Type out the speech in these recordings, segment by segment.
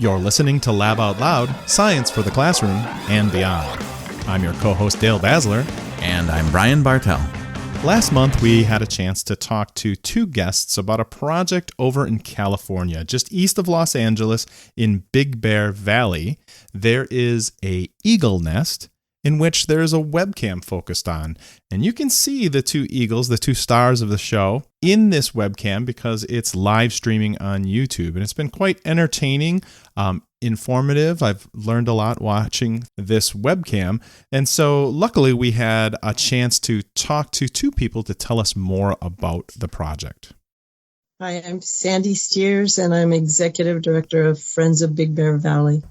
You're listening to Lab Out Loud, Science for the Classroom and Beyond. I'm your co-host Dale Basler. And I'm Brian Bartell. Last month, we had a chance to talk to two guests about a project over in California, just east of Los Angeles in Big Bear Valley. There is an eagle nest in which there is a webcam focused on. And you can see the two eagles, the two stars of the show, in this webcam because it's live streaming on YouTube. And it's been quite entertaining, informative. I've learned a lot watching this webcam. And so luckily we had a chance to talk to two people to tell us more about the project. Hi, I'm Sandy Steers, and I'm Executive Director of Friends of Big Bear Valley.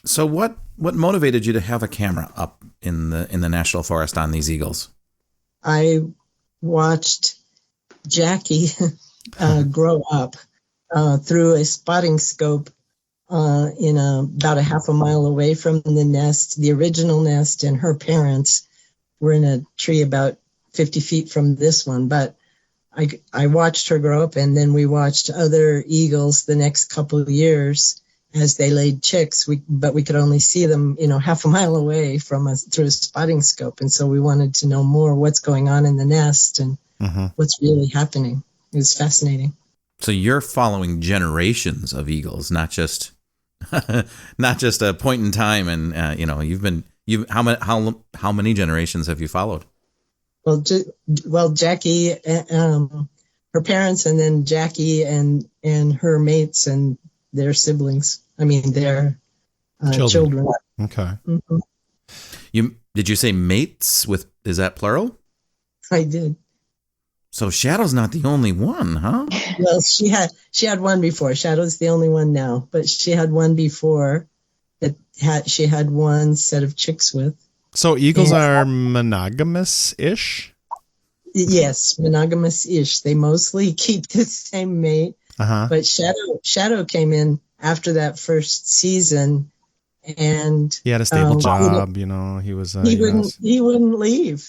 So what motivated you to have a camera up in the National Forest on these eagles? I watched Jackie grow up through a spotting scope about a half a mile away from the nest, the original nest, and her parents were in a tree about 50 feet from this one. But I watched her grow up, and then we watched other eagles the next couple of years as they laid chicks, but we could only see them, half a mile away from us through a spotting scope. And so we wanted to know more what's going on in the nest and what's really happening. It was fascinating. So you're following generations of eagles, not just a point in time. And how many generations have you followed? Well, Jackie, her parents, and then Jackie and her mates and their siblings. Their children. Okay. Mm-hmm. Did you say mates is that plural? I did. So Shadow's not the only one, huh? Well, she had one before. Shadow's the only one now, but she had one before she had one set of chicks with. So eagles are monogamous-ish? Yes, monogamous-ish. They mostly keep the same mate. But Shadow came in after that first season, and he had a stable job. He was. He wouldn't leave.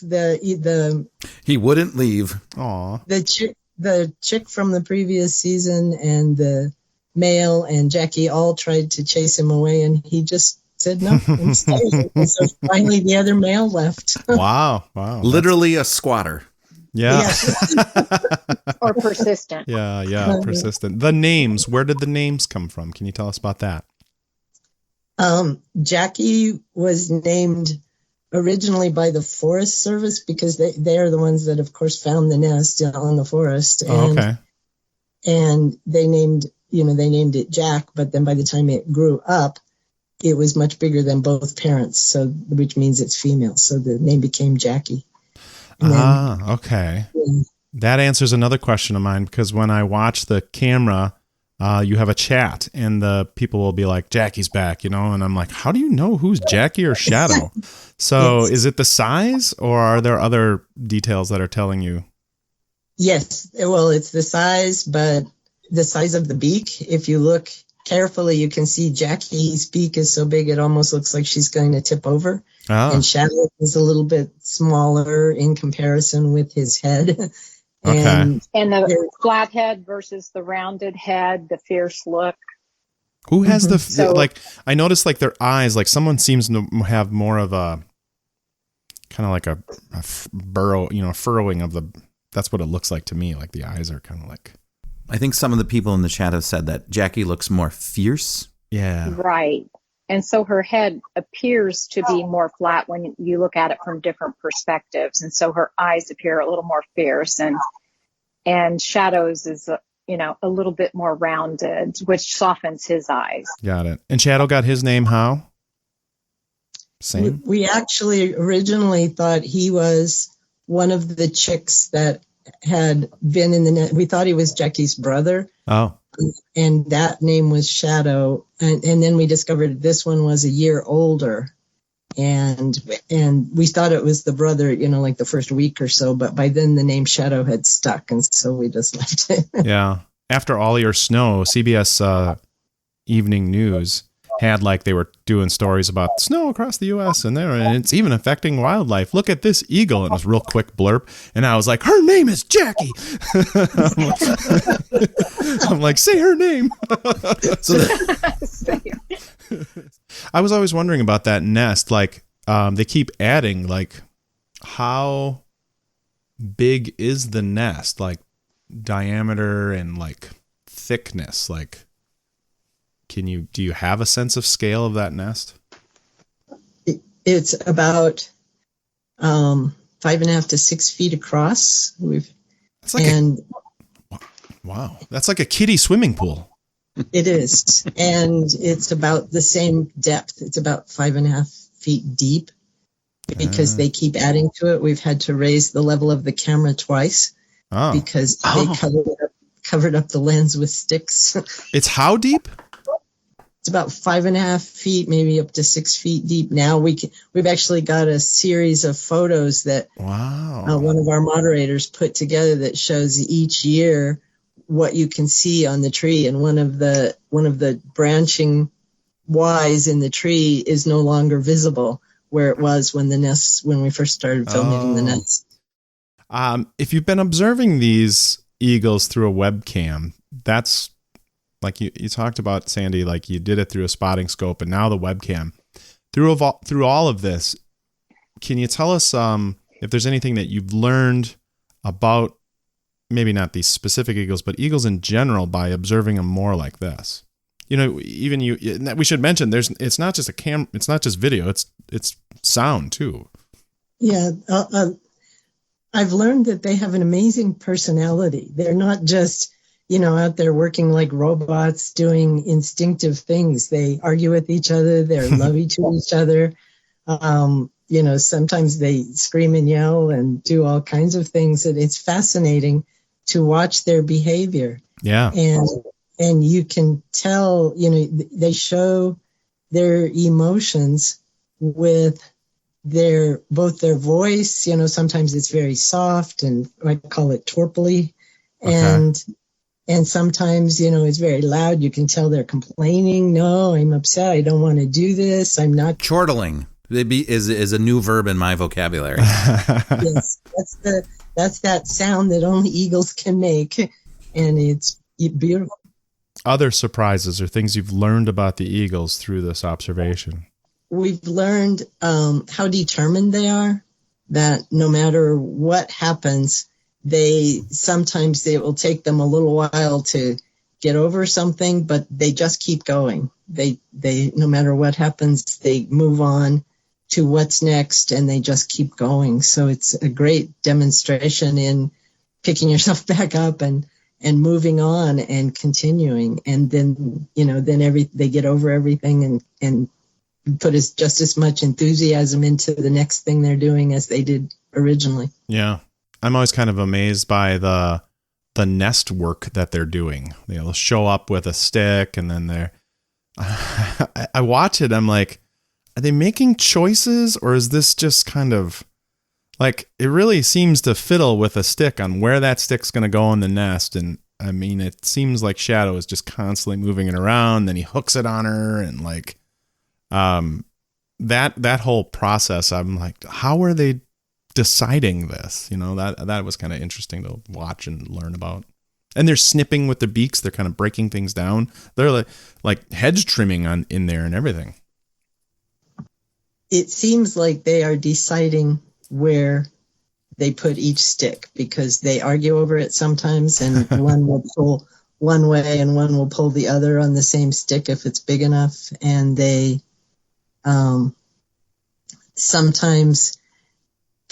He wouldn't leave. Aw. The chick from the previous season and the male and Jackie all tried to chase him away, and he just said no and stayed. And so finally, the other male left. Wow! Literally a squatter. Yeah. Or persistent. Yeah, persistent. The names, where did the names come from? Can you tell us about that? Jackie was named originally by the Forest Service because they are the ones that, of course, found the nest on the forest. Okay. And they named it Jack, but then by the time it grew up, it was much bigger than both parents, which means it's female. So the name became Jackie. Okay. Yeah. That answers another question of mine, because when I watch the camera, you have a chat and the people will be like, Jackie's back, and I'm like, how do you know who's Jackie or Shadow? So Is it the size, or are there other details that are telling you? Yes. Well, it's the size, but the size of the beak. If you look carefully, you can see Jackie's beak is so big it almost looks like she's going to tip over. Oh. And Shadow is a little bit smaller in comparison with his head. Okay. And the flat head versus the rounded head, the fierce look. Who has I noticed their eyes, someone seems to have more of a kind of like a burrow, furrowing of that's what it looks like to me. Like the eyes are kind of like. I think some of the people in the chat have said that Jackie looks more fierce. Yeah. Right. And so her head appears to be more flat when you look at it from different perspectives. And so her eyes appear a little more fierce, and Shadow's is, a little bit more rounded, which softens his eyes. Got it. And Shadow got his name how? Same? We actually originally thought he was one of the chicks that had been in the net. We thought he was Jackie's brother. Oh. And that name was Shadow. And then we discovered this one was a year older. And we thought it was the brother, like the first week or so. But by then the name Shadow had stuck. And so we just left it. Yeah. After all your snow, CBS Evening News had they were doing stories about snow across the U.S. and it's even affecting wildlife. Look at this eagle. And it was a real quick blurb. And I was like, her name is Jackie. I'm like, say her name. So I was always wondering about that nest. Like, they keep adding, like, how big is the nest? Like, diameter and, like, thickness? Like, do you have a sense of scale of that nest? It's about 5.5 to 6 feet across. It's like wow, that's like a kiddie swimming pool. It is, and it's about the same depth. It's about 5.5 feet deep because they keep adding to it. We've had to raise the level of the camera twice because they covered up the lens with sticks. It's how deep? It's about 5.5 feet, maybe up to 6 feet deep. Now we've actually got a series of photos that one of our moderators put together that shows each year what you can see on the tree, and one of the branching Ys in the tree is no longer visible where it was when we first started filming the nest. If you've been observing these eagles through a webcam, that's like you talked about, Sandy, like you did it through a spotting scope, and now the webcam. Through all of this, can you tell us if there's anything that you've learned about, maybe not these specific eagles, but eagles in general, by observing them more like this? You know, even we should mention it's not just it's not just video, it's sound too. Yeah, I've learned that they have an amazing personality. They're not just out there working like robots doing instinctive things. They argue with each other. They're lovey to each other. Sometimes they scream and yell and do all kinds of things. And it's fascinating to watch their behavior. Yeah. And you can tell, they show their emotions with both their voice. Sometimes it's very soft and I call it torpily. Okay. And sometimes, it's very loud. You can tell they're complaining. No, I'm upset. I don't want to do this. I'm not. Chortling is a new verb in my vocabulary. Yes, that's that sound that only eagles can make. And it's beautiful. Other surprises or things you've learned about the eagles through this observation? We've learned how determined they are, that no matter what happens, sometimes it will take them a little while to get over something, but they just keep going. They no matter what happens, they move on to what's next, and they just keep going. So it's a great demonstration in picking yourself back up and moving on and continuing. And then, they get over everything and put just as much enthusiasm into the next thing they're doing as they did originally. Yeah. I'm always kind of amazed by the nest work that they're doing. They'll show up with a stick, and then I watch it. I'm like, are they making choices, or is this just kind of like, it really seems to fiddle with a stick on where that stick's going to go in the nest. And I mean, it seems like Shadow is just constantly moving it around. Then he hooks it on her, and like, that whole process, I'm like, how are they deciding this? That was kind of interesting to watch and learn about. And they're snipping with their beaks. They're kind of breaking things down. They're like hedge trimming in there and everything. It seems like they are deciding where they put each stick, because they argue over it sometimes, and one will pull one way and one will pull the other on the same stick if it's big enough. And they sometimes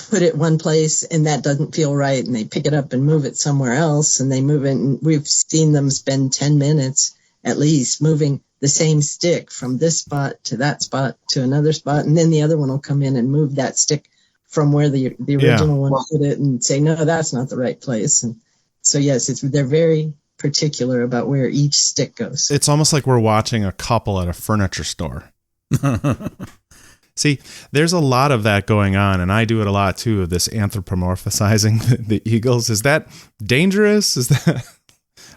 put it one place and that doesn't feel right, and they pick it up and move it somewhere else, and they move it. And we've seen them spend 10 minutes at least moving the same stick from this spot to that spot to another spot, and then the other one will come in and move that stick from where the original one put it and say, no, that's not the right place. And so yes, they're very particular about where each stick goes. It's almost like we're watching a couple at a furniture store. See, there's a lot of that going on, and I do it a lot too, of this anthropomorphizing the eagles. Is that dangerous?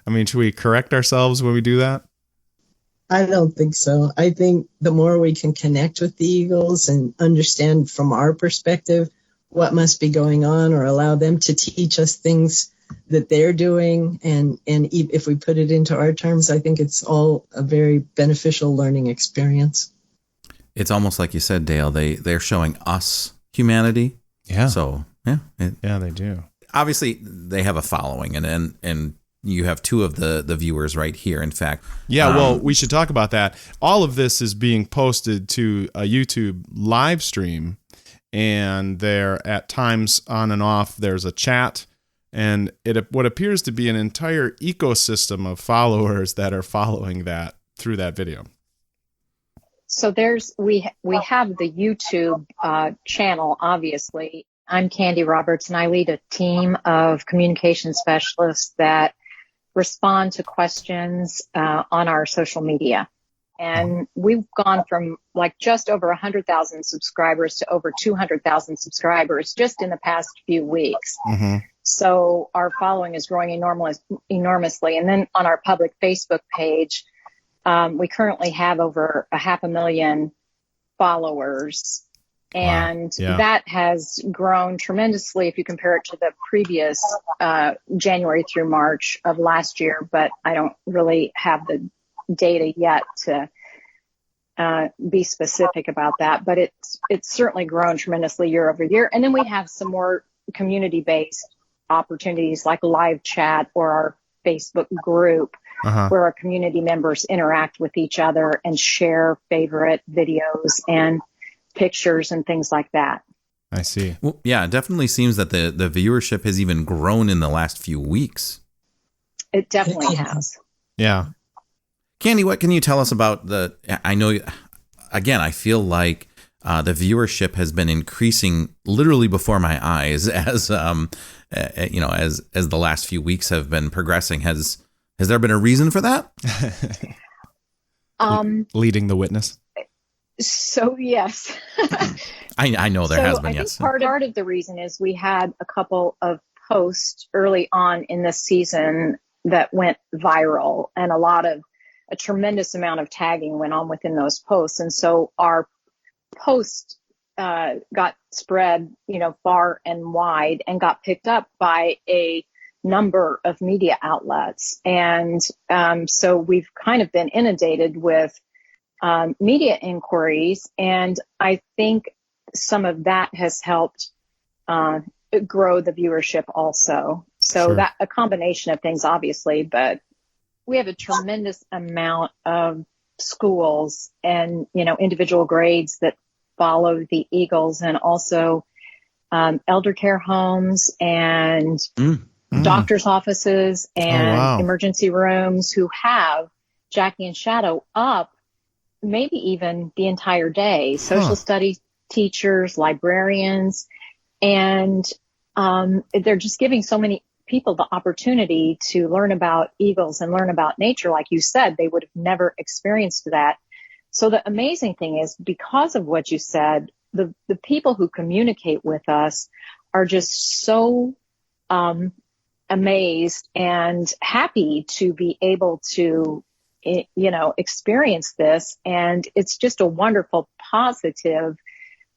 Should we correct ourselves when we do that? I don't think so. I think the more we can connect with the eagles and understand from our perspective what must be going on, or allow them to teach us things that they're doing, and if we put it into our terms, I think it's all a very beneficial learning experience. it's almost like you said, Dale, they're showing us humanity. Yeah. So, yeah. Yeah, they do. Obviously, they have a following, and you have two of the viewers right here, in fact. Yeah, well, we should talk about that. All of this is being posted to a YouTube live stream, and there at times on and off there's a chat, and what appears to be an entire ecosystem of followers that are following that through that video. So we have the YouTube channel, obviously. I'm Candee Roberts, and I lead a team of communication specialists that respond to questions on our social media. And we've gone from like just over 100,000 subscribers to over 200,000 subscribers just in the past few weeks. Mm-hmm. So our following is growing enormously. And then on our public Facebook page, we currently have over 500,000 followers. And wow. Yeah. that has grown tremendously if you compare it to the previous January through March of last year. But I don't really have the data yet to be specific about that. But it's certainly grown tremendously year over year. And then we have some more community-based opportunities like live chat or our Facebook group, where our community members interact with each other and share favorite videos and pictures and things like that. I see. Well, yeah, it definitely seems that the viewership has even grown in the last few weeks. It definitely has. Yeah. Candee, what can you tell us about I know, again, I feel like the viewership has been increasing literally before my eyes as the last few weeks have been progressing. Has there been a reason for that? Leading the witness. So, yes. I know there has been, I yes. think part of the reason is we had a couple of posts early on in this season that went viral, and a tremendous amount of tagging went on within those posts. And so our post got spread, far and wide and got picked up by a number of media outlets. And so we've kind of been inundated with media inquiries, and I think some of that has helped grow the viewership also. So Sure. that a combination of things, obviously, but we have a tremendous amount of schools and, individual grades that follow the Eagles, and also elder care homes and doctor's offices and emergency rooms who have Jackie and Shadow up maybe even the entire day. Social studies teachers, librarians, and they're just giving so many people the opportunity to learn about eagles and learn about nature. Like you said, they would have never experienced that. So the amazing thing is, because of what you said, the people who communicate with us are just so amazed and happy to be able to experience this. And it's just a wonderful, positive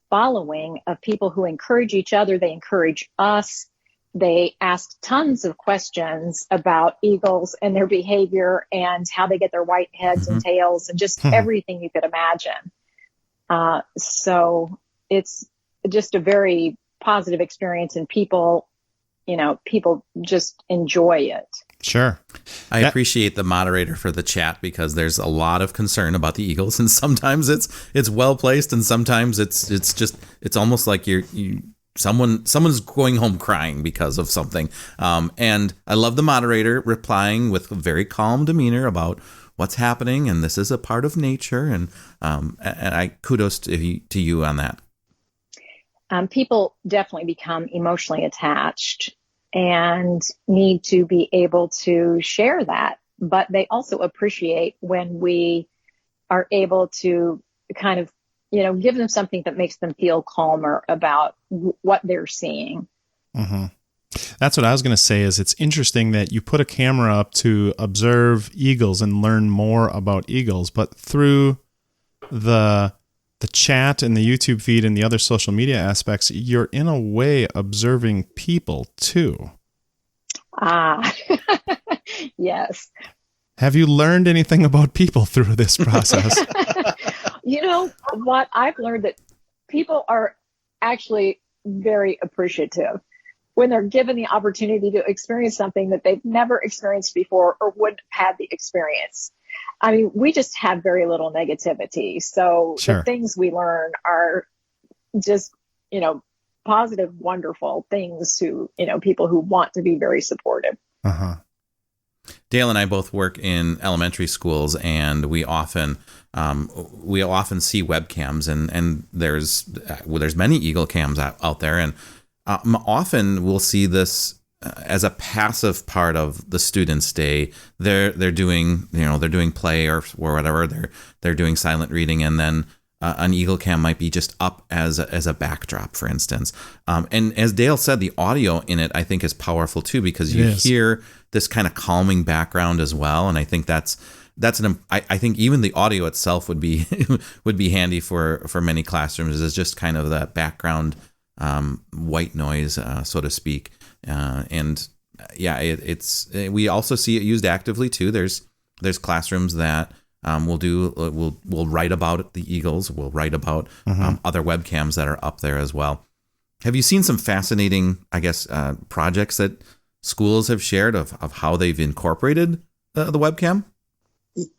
following of people who encourage each other. They encourage us. They ask tons of questions about eagles and their behavior and how they get their white heads and tails and just everything you could imagine. So it's just a very positive experience, and people just enjoy it. Sure. I appreciate the moderator for the chat, because there's a lot of concern about the Eagles, and sometimes it's well placed, and sometimes it's almost like someone's going home crying because of something. And I love the moderator replying with a very calm demeanor about what's happening, and this is a part of nature, and I kudos to you on that. People definitely become emotionally attached and need to be able to share that. But they also appreciate when we are able to kind of, give them something that makes them feel calmer about what they're seeing. Mm-hmm. That's what I was going to say. Is it's interesting that you put a camera up to observe eagles and learn more about eagles, but through the chat and the YouTube feed and the other social media aspects, you're in a way observing people too. Yes. Have you learned anything about people through this process? You know what? I've learned that people are actually very appreciative when they're given the opportunity to experience something that they've never experienced before or wouldn't have had the experience. I mean, we just have very little negativity. So Sure. the things we learn are just, positive, wonderful things to, people who want to be very supportive. Uh-huh. Dale and I both work in elementary schools, and we often see webcams, and there's many Eagle cams out there, and often we'll see this as a passive part of the students' day. They're doing play or whatever. They're doing silent reading, and then an Eagle cam might be just up as a backdrop, for instance. And as Dale said, the audio in it, I think, is powerful too, because you hear this kind of calming background as well. And I think I think even the audio itself would be handy for many classrooms, as just kind of that background white noise, so to speak. We also see it used actively too. There's classrooms that we'll write about the Eagles. We'll write about other webcams that are up there as well. Have you seen some fascinating, I guess, projects that schools have shared of how they've incorporated the webcam?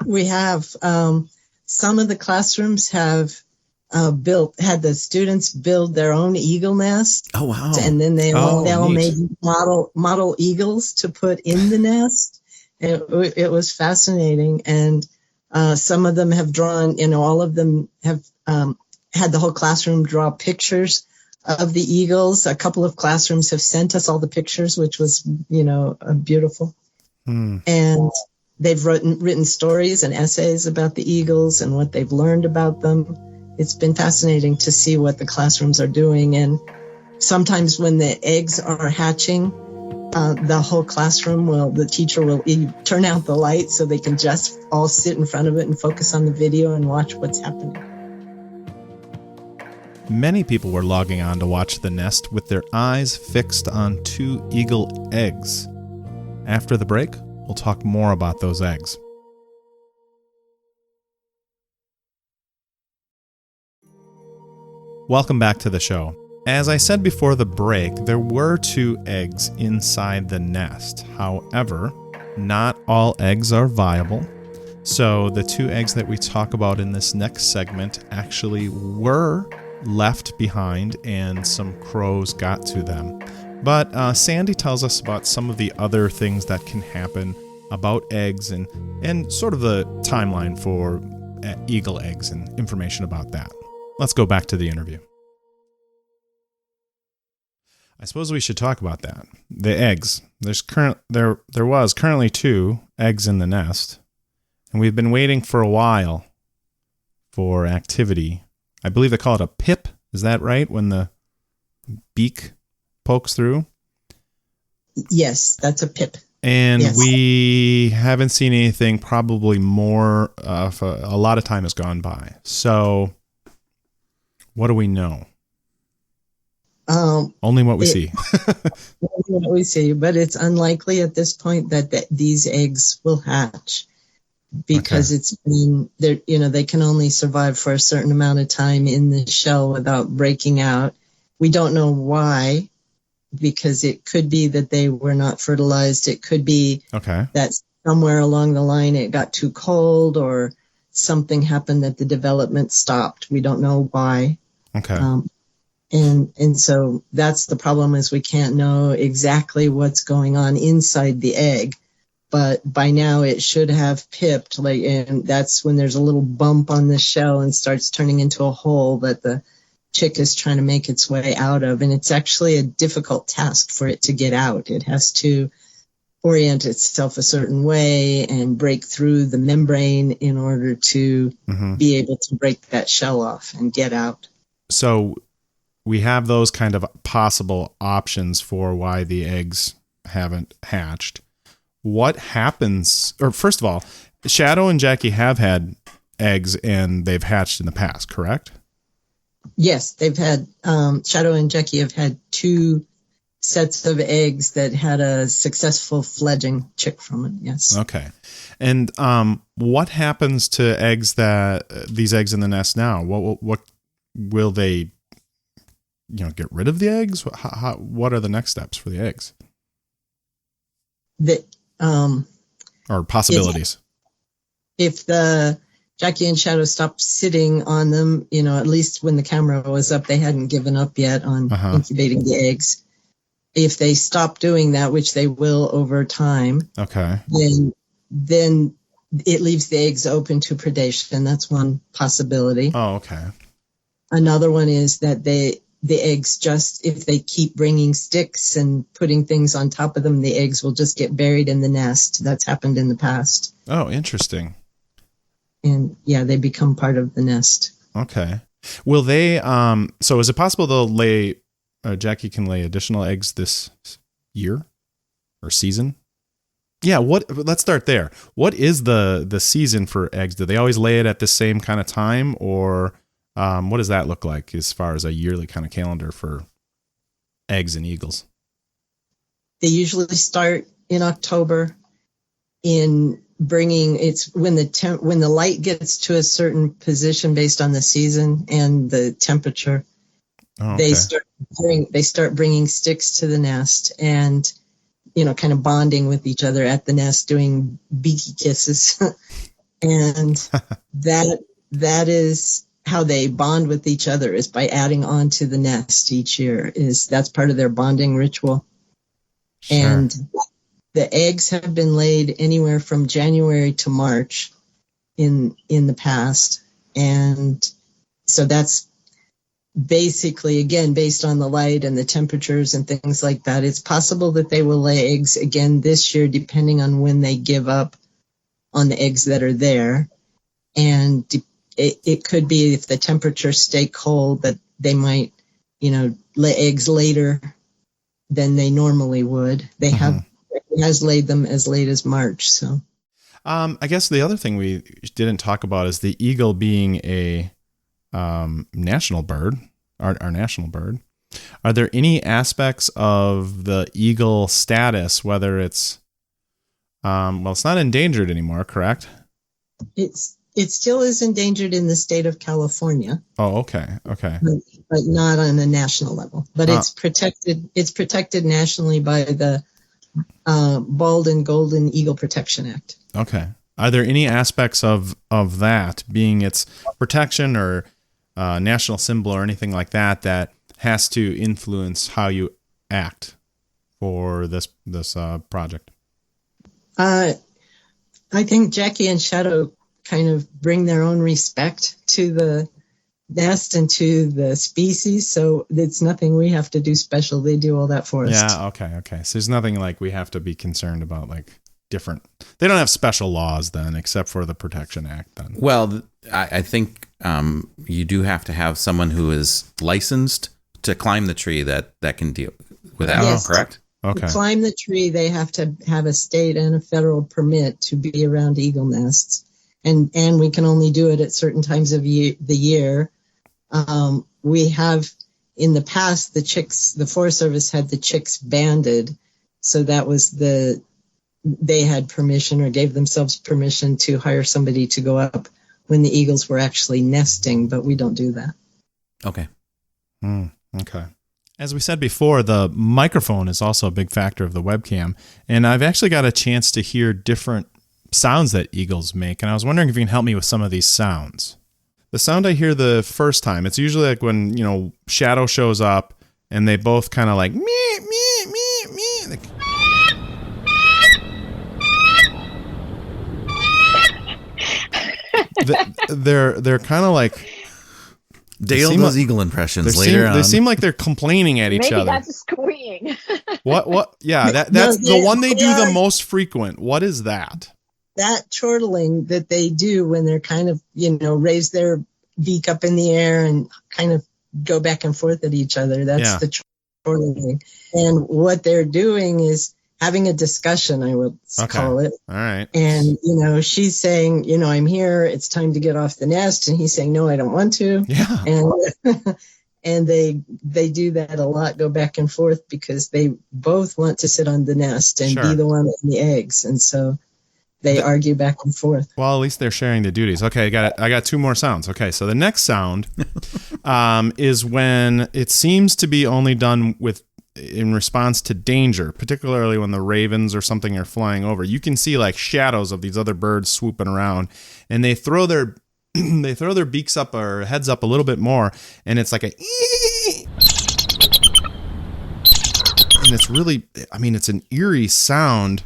We have. Some of the classrooms have had the students build their own eagle nest. Oh, wow. And then they all neat. made model eagles to put in the nest. It was fascinating. And some of them have drawn, all of them have had the whole classroom draw pictures of the eagles. A couple of classrooms have sent us all the pictures, which was, beautiful. And they've written stories and essays about the eagles and what they've learned about them. It's been fascinating to see what the classrooms are doing. And sometimes when the eggs are hatching, the whole classroom the teacher will turn out the light so they can just all sit in front of it and focus on the video and watch what's happening. Many people were logging on to watch the nest with their eyes fixed on 2 eagle eggs. After the break, we'll talk more about those eggs. Welcome back to the show. As I said before the break, there were 2 eggs inside the nest. However, not all eggs are viable. So the 2 eggs that we talk about in this next segment actually were left behind, and some crows got to them. But Sandy tells us about some of the other things that can happen about eggs and sort of the timeline for eagle eggs and information about that. Let's go back to the interview. I suppose we should talk about that. The eggs. There was currently 2 eggs in the nest, and we've been waiting for a while for activity. I believe they call it a pip. Is that right? When the beak pokes through? Yes, that's a pip. And yes. We haven't seen anything. Probably more. A lot of time has gone by. So, what do we know? Only what we see. What we see, but it's unlikely at this point that these eggs will hatch, because it's been there. They can only survive for a certain amount of time in the shell without breaking out. We don't know why, because it could be that they were not fertilized. It could be that somewhere along the line it got too cold, or something happened that the development stopped. We don't know why. Okay. And so that's the problem, is we can't know exactly what's going on inside the egg, but by now it should have pipped, and that's when there's a little bump on the shell and starts turning into a hole that the chick is trying to make its way out of. And it's actually a difficult task for it to get out. It has to orient itself a certain way and break through the membrane in order to be able to break that shell off and get out. So we have those kind of possible options for why the eggs haven't hatched. What happens, or first of all, Shadow and Jackie have had eggs and they've hatched in the past, correct? Yes, they've had, Shadow and Jackie have had 2 sets of eggs that had a successful fledging chick from it. Yes. Okay. And what happens to these eggs in the nest now? What will they, get rid of the eggs? What are the next steps for the eggs? Or possibilities? If the Jackie and Shadow stopped sitting on them, at least when the camera was up, they hadn't given up yet on incubating the eggs. If they stop doing that, which they will over time, okay, then it leaves the eggs open to predation. That's one possibility. Oh, okay. Another one is that the eggs if they keep bringing sticks and putting things on top of them, the eggs will just get buried in the nest. That's happened in the past. Oh, interesting. And yeah, they become part of the nest. Okay. Will they, so is it possible they'll lay, Jackie can lay additional eggs this year or season? Yeah. Let's start there. What is the season for eggs? Do they always lay it at the same kind of time, or what does that look like as far as a yearly kind of calendar for eggs and eagles? They usually start in October. In bringing, it's when the light gets to a certain position based on the season and the temperature. Oh, okay. They start bringing sticks to the nest and kind of bonding with each other at the nest, doing beaky kisses. And that is how they bond with each other, is by adding on to the nest each year. That's part of their bonding ritual. Sure. And the eggs have been laid anywhere from January to March in the past. And so that's basically, again, based on the light and the temperatures and things like that. It's possible that they will lay eggs again this year, depending on when they give up on the eggs that are there. And it could be, if the temperatures stay cold, that they might, lay eggs later than they normally would. They has laid them as late as March. So, I guess the other thing we didn't talk about is the eagle being a national bird, our national bird. Are there any aspects of the eagle status, whether it's, it's not endangered anymore, correct? It still is endangered in the state of California. Oh, okay. Okay. But not on a national level. But it's protected. It's protected nationally by the Bald and Golden Eagle Protection Act. Okay. Are there any aspects of that, being its protection or national symbol or anything like that has to influence how you act for this project? I think Jackie and Shadow kind of bring their own respect to the nest and to the species, so it's nothing we have to do special. They do all that for us. Yeah, okay. So there's nothing like we have to be concerned about, like different. They don't have special laws then, except for the Protection Act then. Well, I think you do have to have someone who is licensed to climb the tree that can deal with that, yes. Correct? Okay. To climb the tree, they have to have a state and a federal permit to be around eagle nests. And we can only do it at certain times of the year. We have, in the past, the Forest Service had the chicks banded. So that was they had permission, or gave themselves permission, to hire somebody to go up when the eagles were actually nesting, but we don't do that. Okay. Okay. As we said before, the microphone is also a big factor of the webcam. And I've actually got a chance to hear different sounds that eagles make, and I was wondering if you can help me with some of these sounds. The sound I hear the first time, it's usually like when, Shadow shows up and they both kind of like me. They're kind of like Dale does eagle impressions later on. They seem like they're complaining at each other. Maybe that's squeeing. What? Yeah, that's the one they do the most frequent. What is that? That chortling that they do when they're kind of, raise their beak up in the air and kind of go back and forth at each other. That's the chortling. And what they're doing is having a discussion, I would call it. All right. And, she's saying, I'm here. It's time to get off the nest. And he's saying, no, I don't want to. Yeah. And they do that a lot, go back and forth, because they both want to sit on the nest and be the one in the eggs. And so they argue back and forth. Well, at least they're sharing the duties. Okay, I got two more sounds. Okay, so the next sound is when it seems to be only done in response to danger, particularly when the ravens or something are flying over. You can see like shadows of these other birds swooping around, and they throw their beaks up or heads up a little bit more, and it's like a ee! And it's really, I mean, it's an eerie sound.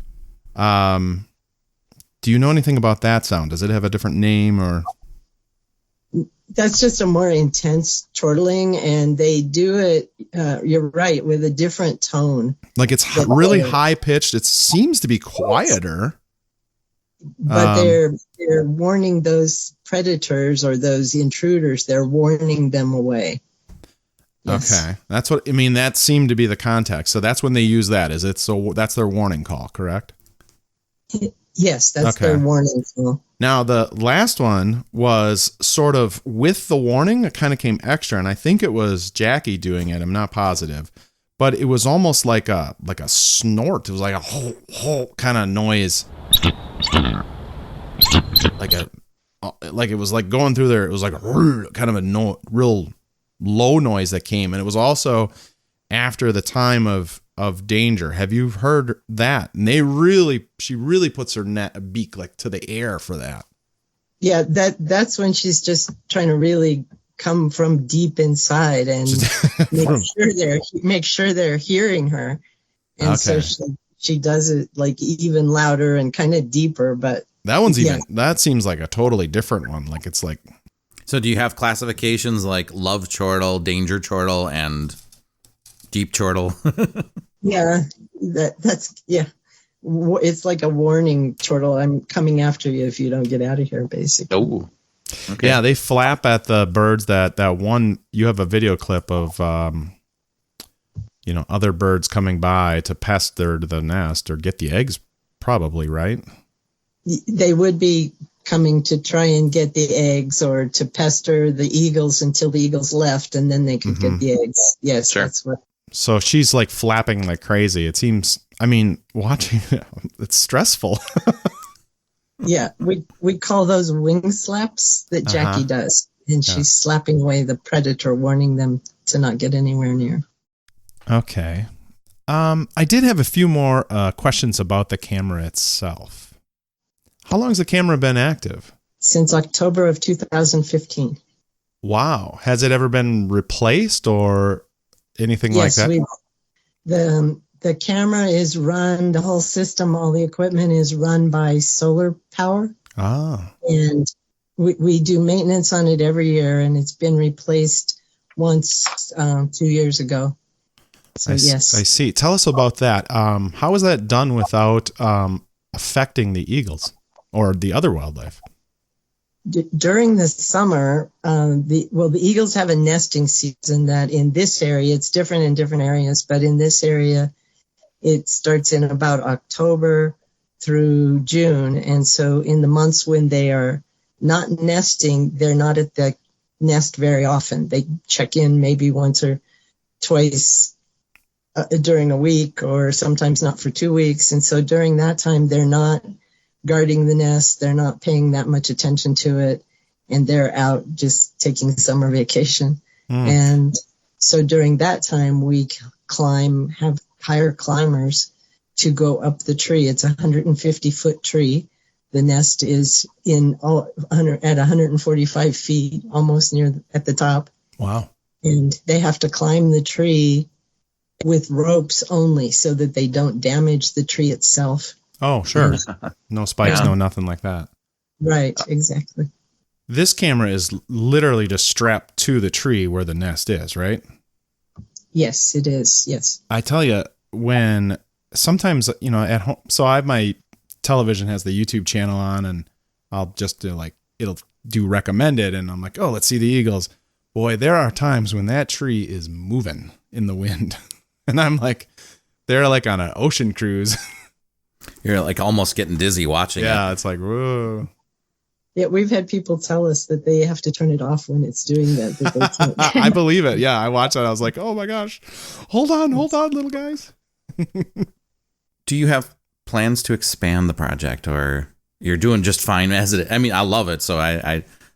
Do you know anything about that sound? Does it have a different name or? That's just a more intense chortling, and they do it, you're right, with a different tone. Like it's really high pitched. It seems to be quieter. But they're warning those predators or those intruders. They're warning them away. Yes. Okay, that's what I mean. That seemed to be the context. So that's when they use that. Is it so? That's their warning call, correct? Yes, that's their warning call. Now the last one was sort of with the warning. It kind of came extra, and I think it was Jackie doing it. I'm not positive, but it was almost like a snort. It was like a whole kind of noise. Like it was like going through there. It was like a kind of a real low noise that came, and it was also after the time of danger. Have you heard that? And she really puts her beak like to the air for that. Yeah, that's when she's just trying to really come from deep inside and make sure they're hearing her, and so she does it like even louder and kind of deeper. But that seems like a totally different one. Like it's like. So do you have classifications like love chortle, danger chortle, and deep chortle? Yeah, that's it's like a warning chortle. I'm coming after you if you don't get out of here, basically. Oh, okay. Yeah, they flap at the birds. That one, you have a video clip of other birds coming by to pest the nest or get the eggs, probably, right? They would be coming to try and get the eggs or to pester the eagles until the eagles left, and then they could get the eggs. Yes, sure. That's what. So she's like flapping like crazy. It seems, I mean, watching it, it's stressful. Yeah, we call those wing slaps that Jackie does. And she's slapping away the predator, warning them to not get anywhere near. Okay. I did have a few more questions about the camera itself. How long has the camera been active? Since October of 2015. Wow. Has it ever been replaced or anything like that? Yes, the camera is run, the whole system, all the equipment is run by solar power. Ah. And we do maintenance on it every year, and it's been replaced once 2 years ago. So, yes. I see. Tell us about that. How is that done without affecting the eagles or the other wildlife? During the summer, the eagles have a nesting season that in this area, it's different in different areas, but in this area, it starts in about October through June. And so in the months when they are not nesting, they're not at the nest very often. They check in maybe once or twice during a week, or sometimes not for 2 weeks. And so during that time, they're not guarding the nest. They're not paying that much attention to it. And they're out just taking summer vacation. And so during that time, we have hire climbers to go up the tree. It's a 150-foot tree. The nest is at 145 feet, almost at the top. Wow. And they have to climb the tree with ropes only so that they don't damage the tree itself. Oh, sure. No spikes, no nothing like that. Right, exactly. This camera is literally just strapped to the tree where the nest is, right? Yes, it is. Yes. I tell you, when sometimes, at home, so my television has the YouTube channel on, and I'll just it'll do recommended, and I'm like, oh, let's see the eagles. Boy, there are times when that tree is moving in the wind. And I'm like, they're like on an ocean cruise. You're like almost getting dizzy watching it. Yeah, it's like, whoa. Yeah, we've had people tell us that they have to turn it off when it's doing that they can't. I believe it. Yeah, I watched it. I was like, oh my gosh. Hold on, little guys. Do you have plans to expand the project, or you're doing just fine as it is? I mean, I love it, so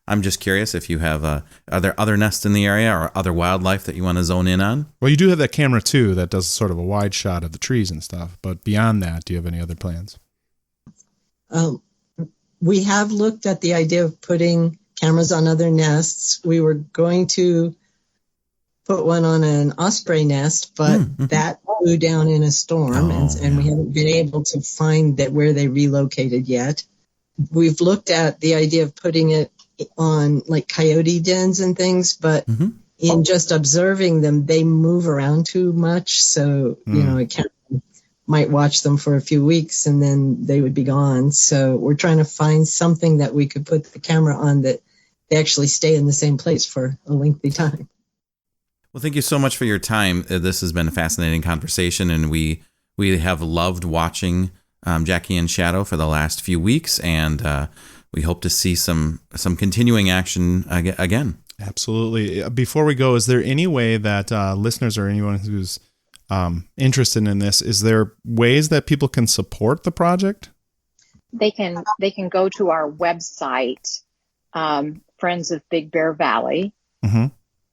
I'm just curious if you have are there other nests in the area or other wildlife that you want to zone in on? Well, you do have that camera too that does sort of a wide shot of the trees and stuff. But beyond that, do you have any other plans? We have looked at the idea of putting cameras on other nests. We were going to put one on an osprey nest, but that flew down in a storm, and we haven't been able to find that where they relocated yet. We've looked at the idea of putting it on like coyote dens and things, but in just observing them, they move around too much. So, a camera might watch them for a few weeks and then they would be gone. So we're trying to find something that we could put the camera on that they actually stay in the same place for a lengthy time. Well, thank you so much for your time. This has been a fascinating conversation, and we have loved watching Jackie and Shadow for the last few weeks, and we hope to see some continuing action again. Absolutely. Before we go, is there any way that listeners or anyone who's interested in this, is there ways that people can support the project? They can go to our website, Friends of Big Bear Valley,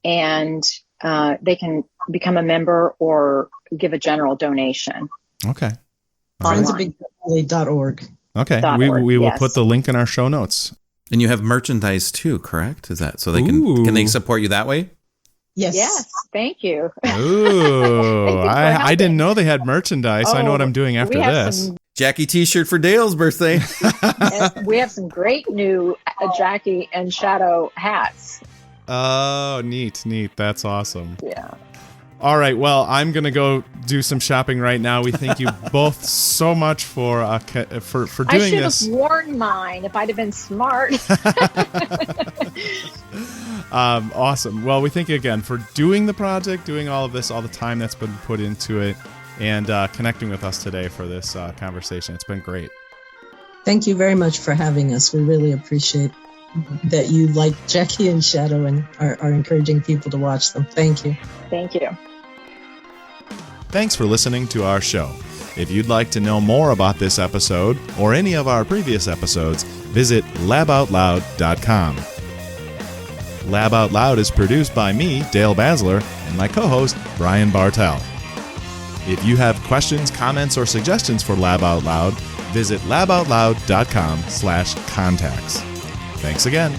and they can become a member or give a general donation. Okay. friendsofbigbearvalley.org. Okay. We will put the link in our show notes. And you have merchandise too, correct? Is that so they can they support you that way? Yes. Thank you. Ooh, I didn't know they had merchandise. I know what I'm doing after this. Jackie t-shirt for Dale's birthday. We have some great new Jackie and Shadow hats. Oh, neat. That's awesome. Yeah. All right. Well, I'm going to go do some shopping right now. We thank you both so much for doing this. I should have worn mine if I'd have been smart. Awesome. Well, we thank you again for doing the project, doing all of this, all the time that's been put into it, and connecting with us today for this conversation. It's been great. Thank you very much for having us. We really appreciate that you like Jackie and Shadow and are encouraging people to watch them. Thank you. Thank you. Thanks for listening to our show. If you'd like to know more about this episode or any of our previous episodes, visit laboutloud.com. Lab Out Loud is produced by me, Dale Basler, and my co-host, Brian Bartell. If you have questions, comments, or suggestions for Lab Out Loud, visit laboutloud.com/contacts. Thanks again.